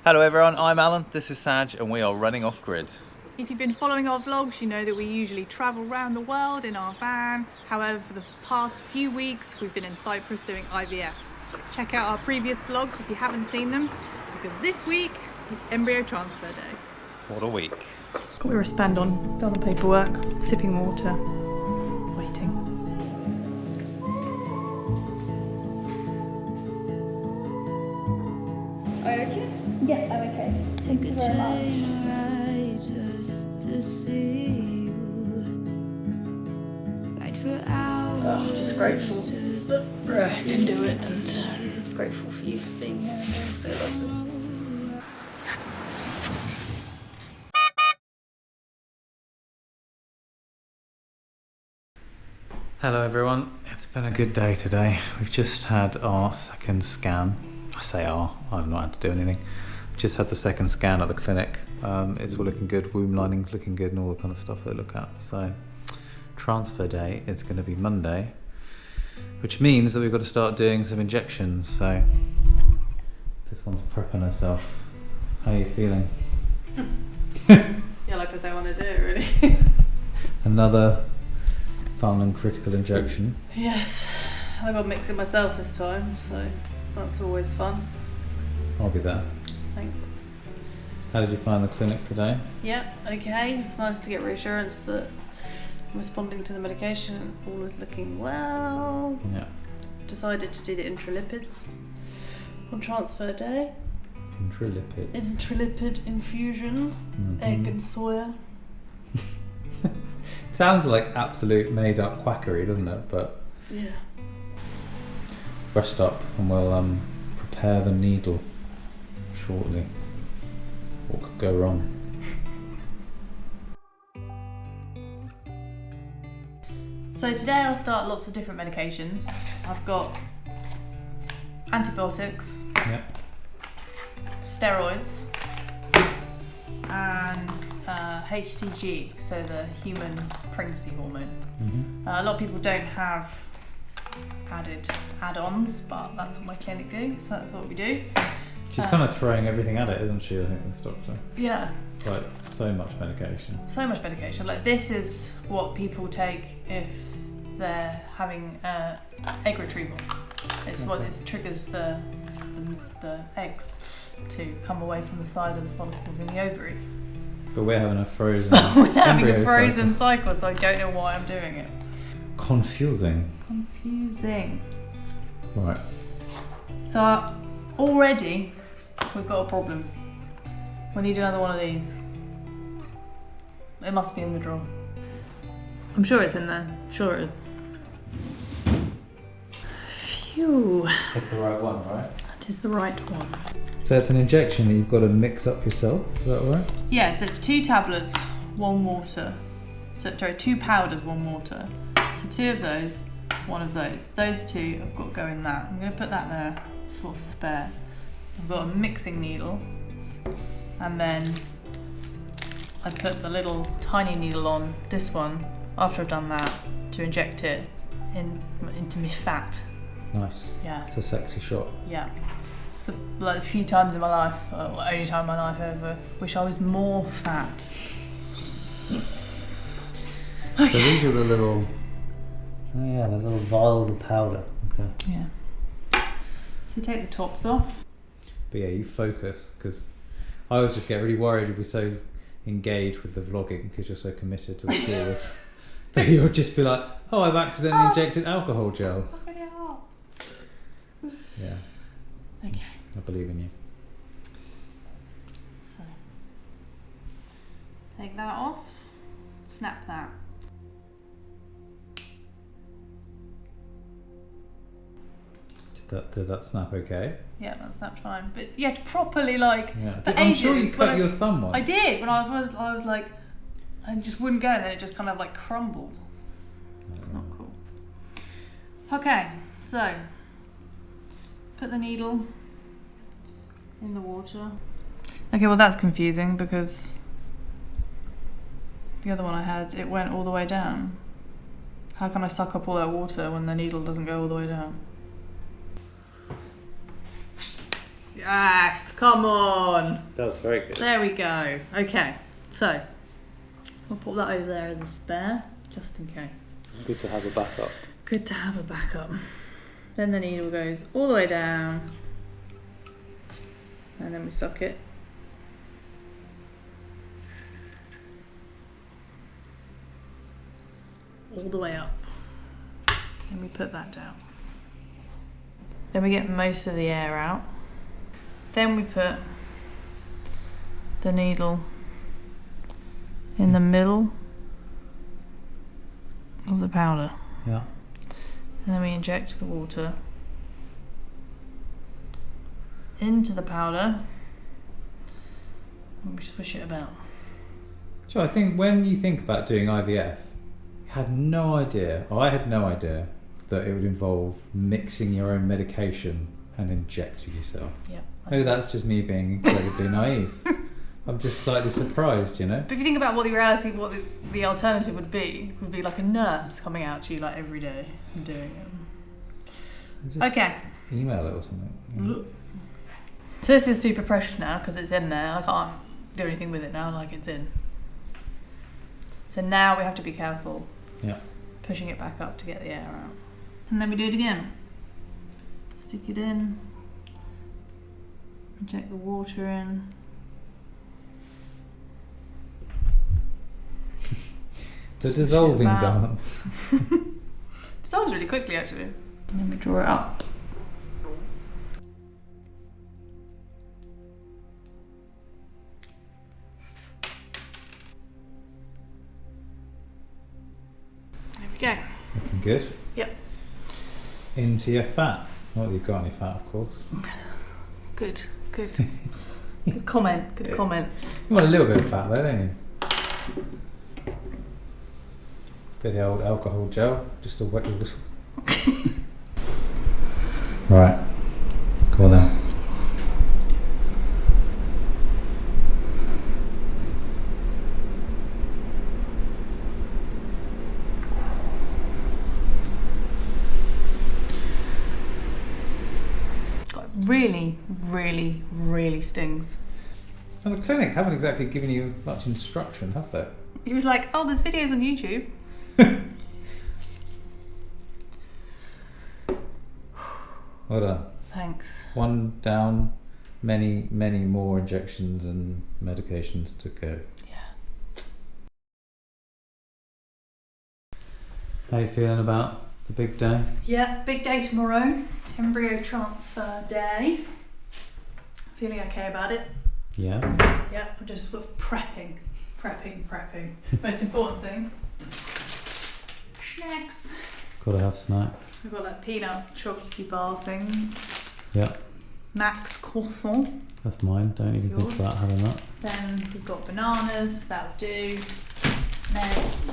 Hello everyone, I'm Alan, this is Sadge, and we are running off grid. If you've been following our vlogs, you know that we usually travel around the world in our van. However, for the past few weeks, we've been in Cyprus doing IVF. Check out our previous vlogs if you haven't seen them, because this week is Embryo Transfer Day. What a week. Got my wristband on, done the paperwork, sipping water, waiting. Are you okay? Yeah, I'm okay. Thank you very much. To see you. Right for hours. Just grateful that I can do it, and grateful for you for being here and being so lovely. Hello everyone, it's been a good day today. We've just had our second scan. I say I've not had to do anything. Just had the second scan at the clinic. It's all looking good, womb lining's looking good and all the kind of stuff they look at. So transfer day is going to be Monday, which means that we've got to start doing some injections. So this one's prepping herself. How are you feeling? Yeah, like I don't want to do it really. Another fun and critical injection. Yes, I got to mix it myself this time, so that's always fun. I'll be there. Thanks. How did you find the clinic today? Yeah, okay. It's nice to get reassurance that I'm responding to the medication. All is looking well. Yeah. Decided to do the intralipids on transfer day. Intralipid. Intralipid infusions, egg and soya. Sounds like absolute made up quackery, doesn't it? But yeah. Rest up and we'll prepare the needle shortly. What could go wrong? So today I'll start lots of different medications. I've got antibiotics, Yep. steroids, and HCG, so the human pregnancy hormone. Mm-hmm. A lot of people don't have add-ons, but that's what my clinic do, so that's what we do. She's kind of throwing everything at it, isn't she? I think this doctor. Yeah. Like so much medication. So much medication. Like this is what people take if they're having egg retrieval. It's what it triggers the eggs to come away from the side of the follicles in the ovary. But we're having a frozen. We're having a embryo frozen cycle, so I don't know why I'm doing it. Confusing. Confusing. Right. So already we've got a problem. We need another one of these. It must be in the drawer. I'm sure it's in there. Sure it is. Phew. That's the right one, right? That is the right one. So it's an injection that you've got to mix up yourself, is that right? Yeah, so it's 2 tablets, 1 water. So sorry, 2 powders, 1 water. So 2 of those, 1 of those. Those 2 I've got to go in that. I'm going to put that there for spare. I've got a mixing needle, and then I put the little tiny needle on this one after I've done that to inject it into my fat. Nice. Yeah. It's a sexy shot. Yeah. It's like a few times in my life, or only time in my life ever, wish I was more fat. Okay. So these are the little, oh yeah, the little vials of powder. Okay. Yeah. So take the tops off. But yeah, you focus, because I always just get really worried you'll be so engaged with the vlogging because you're so committed to the cause that you'll just be like, oh, I've accidentally injected alcohol gel. Yeah. Okay. I believe in you. So take that off, snap that. Did that snap okay? Yeah, that snapped fine. But you had to properly like for I'm ages. sure you when cut your thumb on. I did when I was like, I just wouldn't go, and then it just kind of like crumbled. It's not cool. Okay, so put the needle in the water. Okay, well that's confusing because the other one I had, it went all the way down. How can I suck up all that water when the needle doesn't go all the way down? Yes, come on. That was very good. There we go. Okay, so I'll put that over there as a spare, just in case. Good to have a backup. Good to have a backup. Then the needle goes all the way down, and then we suck it. All the way up. Then we put that down. Then we get most of the air out. Then we put the needle in the middle of the powder. Yeah. And then we inject the water into the powder and we swish it about. So I think when you think about doing IVF, I had no idea that it would involve mixing your own medication and injecting yourself. Yeah. Maybe that's just me being incredibly naive. I'm just slightly surprised, you know? But if you think about what the alternative would be like a nurse coming out to you like every day and doing it. Just Okay. email it or something. So this is super precious now because it's in there. I can't do anything with it now, like it's in. So now we have to be careful. Yeah. Pushing it back up to get the air out. And then we do it again. Stick it in. Inject the water in. The dissolving about. dance. Dissolves really quickly actually. And then we draw it up. There we go. Looking good. Yep. Into your fat. Not that you've got any fat, of course. Good. Good comment. Good comment. You want a little bit of fat though, don't you? Bit of the old alcohol gel, just to wet your whistle. Right. Go on then. Really stings. And the clinic haven't exactly given you much instruction, have they? He was like, oh, there's videos on YouTube. Well done. Thanks. One down, many more injections and medications to go. Yeah. How you feeling about the big day? Yeah, big day tomorrow. Embryo transfer day. Feeling okay about it. Yeah. Yeah, I'm just sort of prepping. Most important thing. Snacks. Gotta have snacks. We've got like peanut chocolatey bar things. Yeah. Max croissant. That's mine. Don't That's even think yours. about having that. Then we've got bananas. That'll do. Next,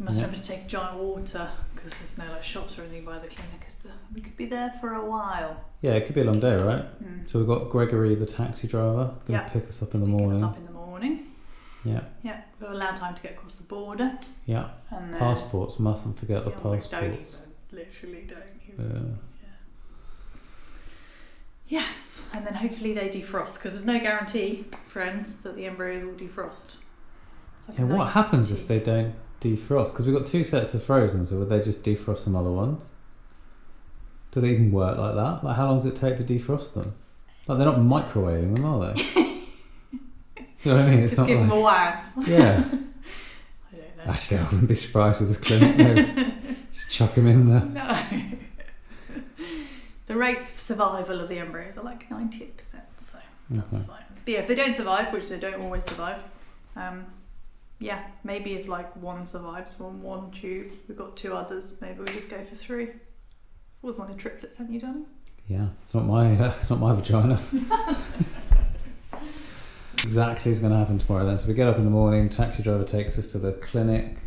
we must remember to take a giant water because there's no like shops or anything by the clinic. We could be there for a while. Yeah, it could be a long day, right? Mm. So we've got Gregory, the taxi driver, going to pick us up in the morning. Pick us up in the morning. Yeah. Yeah, we've got allowed time to get across the border. Yeah. And then Passports, mustn't forget the yeah, passports. Don't even, literally don't even. Yeah. Yes, and then hopefully they defrost because there's no guarantee, friends, that the embryos will defrost. Yeah, what happens if they don't defrost? Because we've got 2 sets of frozen, so would they just defrost some other ones? Do they even work like that? Like, how long does it take to defrost them? Like, they're not microwaving them, are they? You know what I mean? It's just not give like, them a waz. Yeah. I don't know. Actually, I wouldn't be surprised with this clinic. No. Just chuck them in there. No. The rates of survival of the embryos are like 98%, so that's fine. But yeah, if they don't survive, which they don't always survive, yeah, maybe if like one survives from one tube, we've got 2 others, maybe we just go for 3. Always wanted triplets, haven't you, darling? Yeah, it's not my vagina. Exactly is going to happen tomorrow then. So we get up in the morning, taxi driver takes us to the clinic,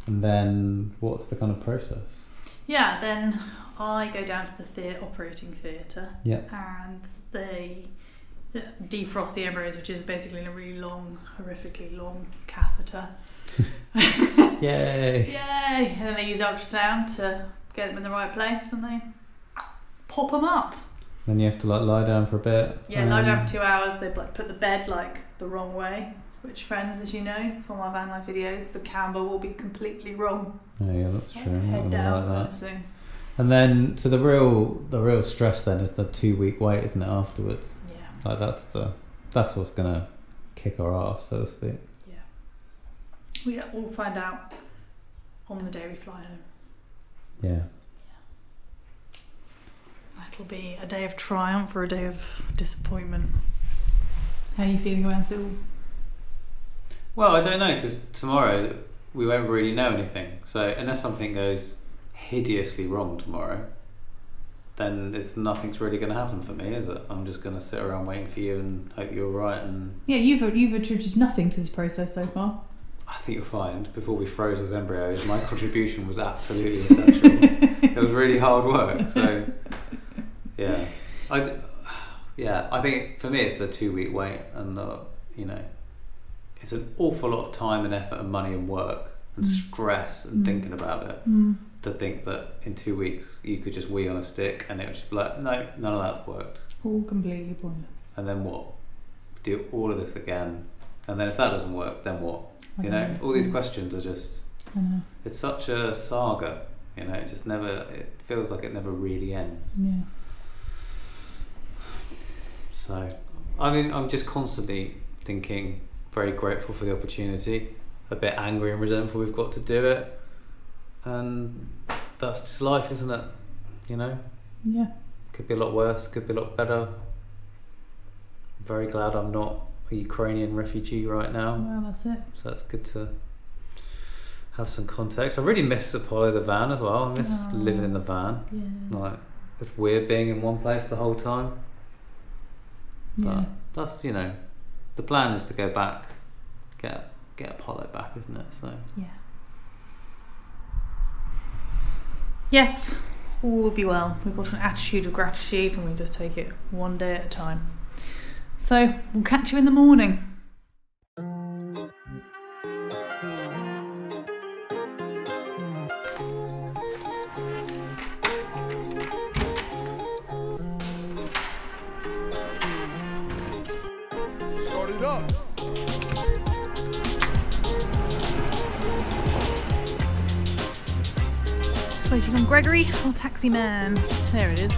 and then what's the kind of process? Yeah, then I go down to the operating theatre. Yeah. And they defrost the embryos, which is basically in a really long, horrifically long catheter. Yay! Yay! And then they use ultrasound to get them in the right place, and they pop them up. Then you have to like lie down for a bit. Yeah, lie down for 2 hours. They like put the bed like the wrong way. Which, friends, as you know from our van life videos, the camber will be completely wrong. Oh yeah, that's true. Head down like kind that. of thing. And then, so the real stress then is the 2 week wait, isn't it? Afterwards. Yeah. Like that's what's gonna kick our ass, so to speak. Yeah. We'll find out on the day we fly home. Yeah. That'll be a day of triumph or a day of disappointment. How are you feeling about it all? Well, I don't know, because tomorrow we won't really know anything. So unless something goes hideously wrong tomorrow, then nothing's really going to happen for me, is it? I'm just going to sit around waiting for you and hope you're all right. And Yeah, you've attributed nothing to this process so far. I think you'll find, before we froze those embryos, my contribution was absolutely essential. It was really hard work, so yeah. I think for me it's the 2 week wait, and it's an awful lot of time and effort and money and work and stress and thinking about it, to think that in 2 weeks you could just wee on a stick and it would just be like, no, none of that's worked. All completely pointless. And then what? Do all of this again, and then if that doesn't work, then what? All these questions are just, it's such a saga, it feels like it never really ends. Yeah. So, I mean, I'm just constantly thinking, very grateful for the opportunity, a bit angry and resentful we've got to do it, and that's just life, isn't it? Yeah. Could be a lot worse, could be a lot better. I'm very glad I'm not a Ukrainian refugee right now. Well, that's it. So that's good to have some context. I really miss Apollo the van as well. I miss living in the van. Yeah. Like, it's weird being in one place the whole time. Yeah. But that's, the plan is to go back, get Apollo back, isn't it? So Yeah. Yes, all will be well. We've got an attitude of gratitude and we just take it one day at a time. So we'll catch you in the morning. Start it up. Just waiting on Gregory, our taxi man. There it is.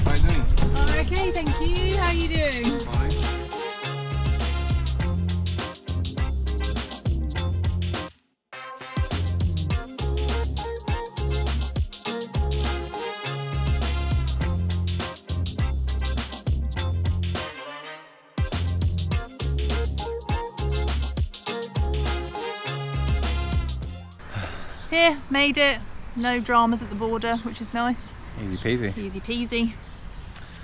How you doing? Oh, okay, thank you. How are you doing? Fine. Here, made it. No dramas at the border, which is nice. easy peasy. Easy peasy.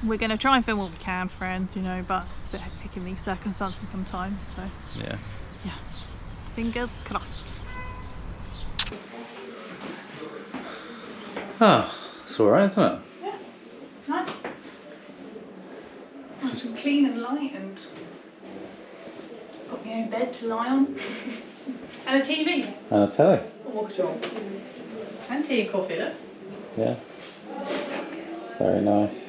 We're going to try and film what we can, friends, but it's a bit hectic in these circumstances sometimes, so Yeah. yeah, fingers crossed. It's all right, isn't it? Yeah, nice. Nice and clean and light, and got my own bed to lie on. And a TV. And I tell you. Or control. And tea and coffee, look. Yeah. Very nice.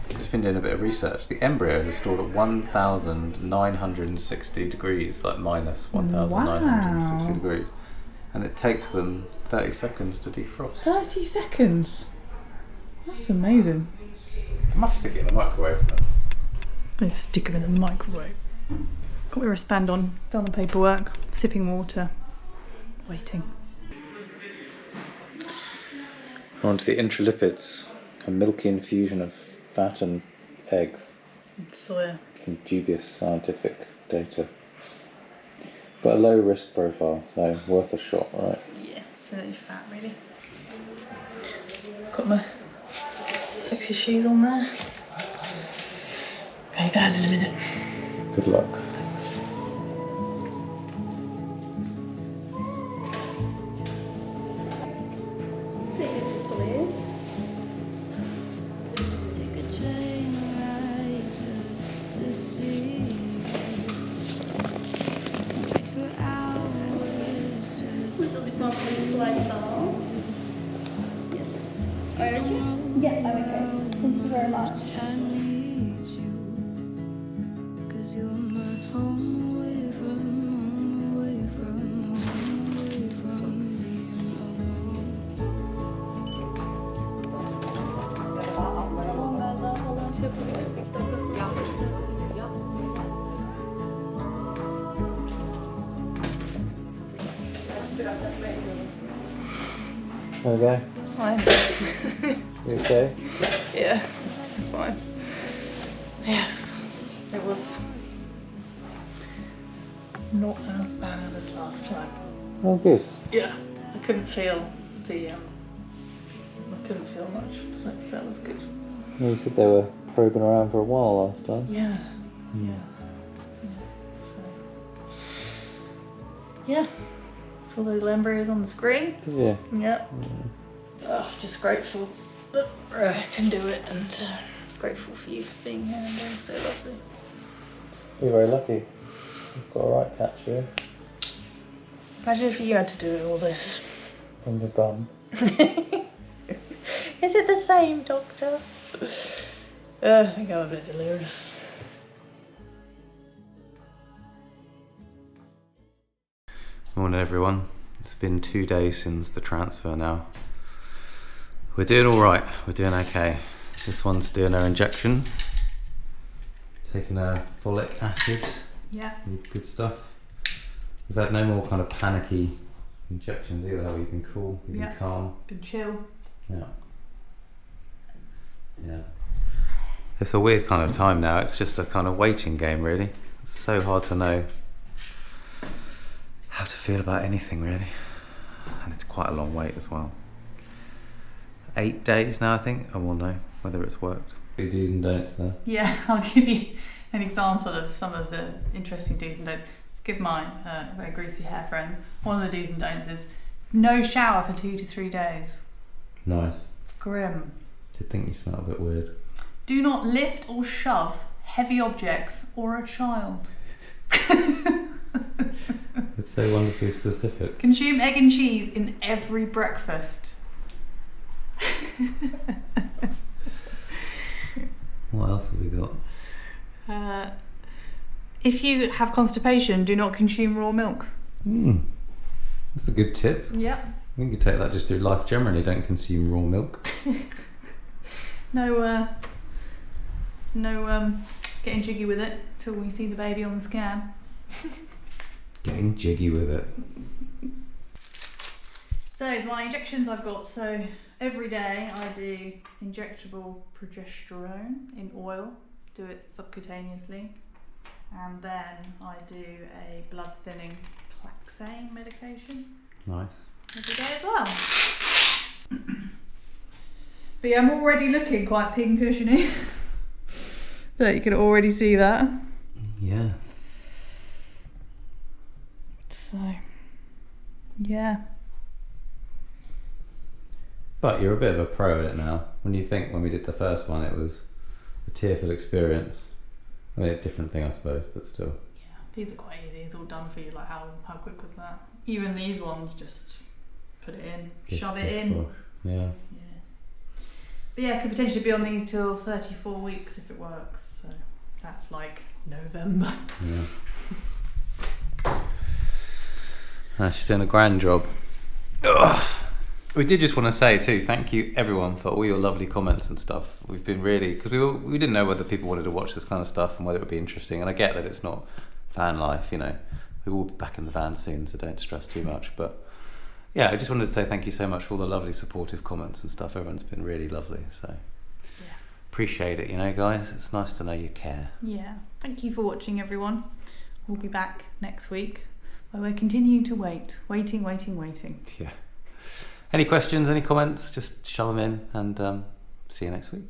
I've just been doing a bit of research. The embryos are stored at 1,960 degrees, like minus 1,960 degrees. And it takes them 30 seconds to defrost. 30 seconds? That's amazing. I must stick it in the microwave then. Let's stick them in the microwave. Got my wristband on, done the paperwork, sipping water, waiting. We're on to the intralipids, a milky infusion of fat and eggs Soya. from dubious scientific data. But a low risk profile, so worth a shot, right? Yeah, so that you're fat, really. Got my sexy shoes on there. Going down in a minute. Good luck. Thanks. Take a train ride just to see you. Not like down. Yes. Are you okay? Yeah, I'm okay. Thank you very much. I need you, 'cause you're my home away from home, away from home, away from being alone. Onlardan falan şey yapıyorum. TikTok'ta yapmıştım. Okay. Fine. You okay? Yeah, fine. Yes, it was not as bad as last time. Oh, good. Yeah, I couldn't feel the. I couldn't feel much, so that was good. You said they were probing around for a while last time. Yeah, yeah. So, yeah. Saw those embryos on the screen. Yeah. Yep. Oh, just grateful that I can do it, and grateful for you for being here and being so lovely. You're very lucky. You've got a right catch here. Imagine if you had to do all this. On your bum. Is it the same, Doctor? I think I'm a bit delirious. Morning everyone. It's been 2 days since the transfer now. We're doing alright, we're doing okay. This one's doing her injection. Taking her folic acid. Yeah. Good stuff. We've had no more kind of panicky injections either, have we? You've been cool, you've been calm. Been chill. Yeah. Yeah. It's a weird kind of time now. It's just a kind of waiting game, really. It's so hard to know how to feel about anything, really. And it's quite a long wait as well. 8 days now, I think, and we'll know whether it's worked. Big do's and don'ts there. Yeah, I'll give you an example of some of the interesting do's and don'ts. Give my very greasy hair friends. One of the do's and don'ts is no shower for 2 to 3 days. Nice. Grim. Did think you smelled a bit weird. Do not lift or shove heavy objects or a child. It's so wonderfully specific. Consume egg and cheese in every breakfast. What else have we got? If you have constipation, do not consume raw milk. That's a good tip. Yep. I think you take that just through life generally. Don't consume raw milk. No getting jiggy with it till we see the baby on the scan. Getting jiggy with it. So my injections I've got, so every day I do injectable progesterone in oil, do it subcutaneously, and then I do a blood thinning taxane medication Nice. every day as well. But yeah, I'm already looking quite pink cushiony. So you can already see that. Yeah. So, yeah. But you're a bit of a pro at it now. When you think when we did the first one, it was a tearful experience. I mean, a different thing, I suppose, but still. Yeah, these are quite easy. It's all done for you. Like, how quick was that? Even these ones, just put it in, shove it in. Yeah. Yeah. But yeah, could potentially be on these till 34 weeks if it works. So that's like November. Yeah. She's doing a grand job. Ugh. We did just want to say too, thank you everyone for all your lovely comments and stuff. We've been really, because we didn't know whether people wanted to watch this kind of stuff and whether it would be interesting. And I get that it's not van life, you know. We will be back in the van soon, so don't stress too much. But yeah, I just wanted to say thank you so much for all the lovely supportive comments and stuff. Everyone's been really lovely, so yeah. Appreciate it, you know, guys. It's nice to know you care. Yeah, thank you for watching, everyone. We'll be back next week where we're continuing to waiting. Yeah. Any questions, any comments, just shove them in, and see you next week.